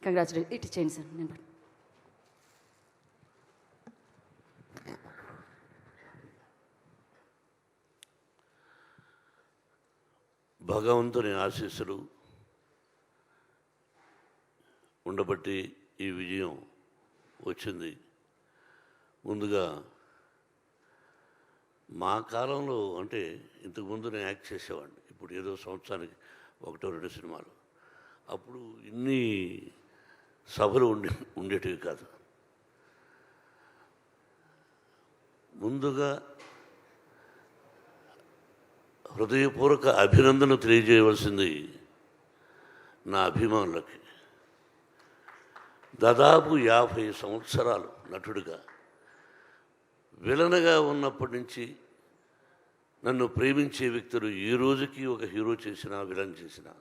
Congratulate ఇటు చేయండి sir. నేను భగవంతుని ఆశీస్సులు ఉండబట్టి ఈ విజయం వచ్చింది. ముందుగా మా కాలంలో అంటే ఇంతకుముందు నేను యాక్ట్ చేసేవాడిని. ఇప్పుడు ఏదో సంవత్సరానికి 1-2 సినిమాలు. అప్పుడు ఇన్ని సభలు ఉండేటివి కాదు. ముందుగా హృదయపూర్వక అభినందన తెలియజేయవలసింది నా అభిమానులకి. దాదాపు 50 సంవత్సరాలు నటుడిగా, విలన్గా ఉన్నప్పటి నుంచి నన్ను ప్రేమించే వ్యక్తులు ఈ రోజుకి ఒక హీరో చేసినా విలన్ చేసినా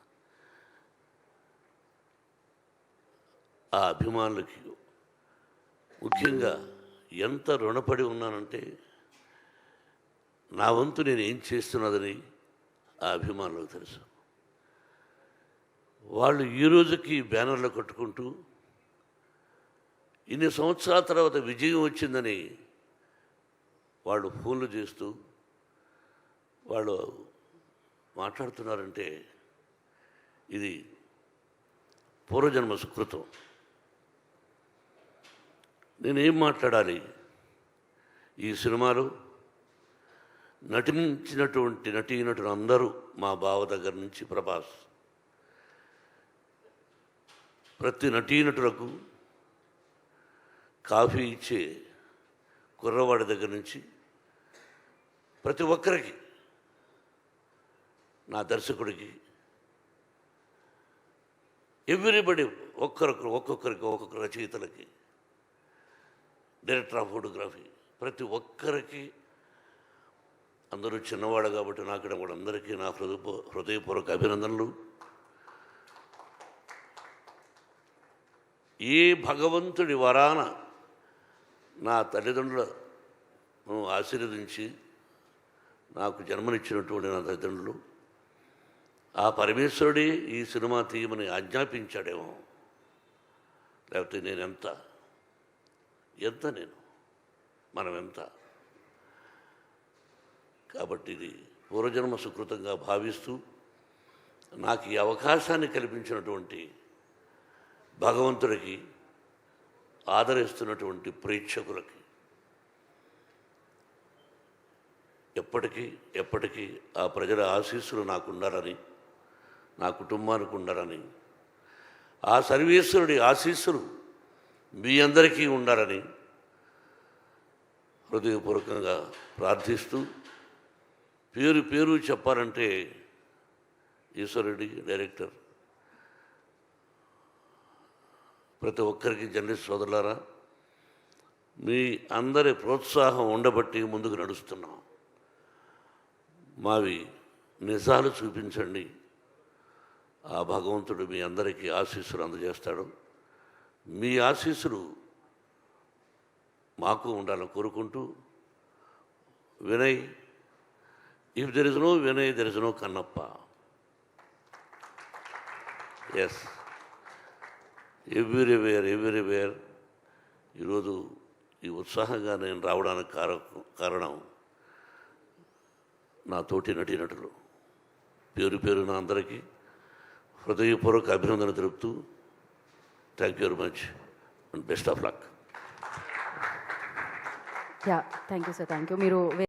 ఆ అభిమానులకి ముఖ్యంగా ఎంత రుణపడి ఉన్నానంటే, నా వంతు నేను ఏం చేస్తున్నదని ఆ అభిమానులకు తెలుసు. వాళ్ళు ఈ రోజుకి బ్యానర్లు కట్టుకుంటూ ఇన్ని సంవత్సరాల తర్వాత విజయం వచ్చిందని వాళ్ళు ఫోన్లు చేస్తూ వాళ్ళు మాట్లాడుతున్నారంటే ఇది పూర్వజన్మ సుకృతం. నేనేం మాట్లాడాలి? ఈ సినిమాలో నటించినటువంటి నటీనటులు అందరూ, మా బావ దగ్గర నుంచి ప్రభాస్, ప్రతి నటీనటులకు కాఫీ ఇచ్చే కుర్రవాడి దగ్గర నుంచి ప్రతి ఒక్కరికి, నా దర్శకుడికి, ఎవ్రీబడి, ఒక్కొక్కరికి ఒక్కొక్క రచయితలకి, డైరెక్టర్ ఆఫ్ ఫోటోగ్రఫీ, ప్రతి ఒక్కరికి, అందరూ చిన్నవాడు కాబట్టి నాకు కూడా అందరికీ నా హృదయపూర్వక అభినందనలు. ఏ భగవంతుడి వరాన నా తల్లిదండ్రులను ఆశీర్వదించి నాకు జన్మనిచ్చినటువంటి నా తల్లిదండ్రులు, ఆ పరమేశ్వరుడే ఈ సినిమా తీయమని ఆజ్ఞాపించాడేమో, లేకపోతే నేను ఎంత మనం ఎంత. కాబట్టి ఇది పూర్వజన్మ సుకృతంగా భావిస్తూ నాకు ఈ అవకాశాన్ని కల్పించినటువంటి భగవంతుడికి, ఆదరిస్తున్నటువంటి ప్రేక్షకులకి ఎప్పటికీ ఆ ప్రజల ఆశీస్సులు నాకు ఉండాలని, నా కుటుంబానికి ఉండాలని, ఆ సర్వేశ్వరుడి ఆశీస్సులు మీ అందరికీ ఉండాలని హృదయపూర్వకంగా ప్రార్థిస్తూ, పేరు చెప్పాలంటే ఈశ్వరుడి డైరెక్టర్, ప్రతి ఒక్కరికి జర్నలిస్ట్ సోదరులారా, మీ అందరి ప్రోత్సాహం ఉండబట్టి ముందుకు నడుస్తున్నాం. మావి నిజాలు చూపించండి, ఆ భగవంతుడు మీ అందరికీ ఆశీస్సులు అందజేస్తాడు. మీ ఆశీస్సులు మాకు ఉండాలని కోరుకుంటూ, Vinay, if there is no Vinay there is no Kannappa. Yes, everywhere ఈరోజు ఈ ఉత్సాహంగా నేను రావడానికి కారణం నా తోటి నటీనటులు. పేరున అందరికీ హృదయపూర్వక అభినందన తెలుపుతూ, thank you very much and best of luck. Thank you sir. Thank you. మీరు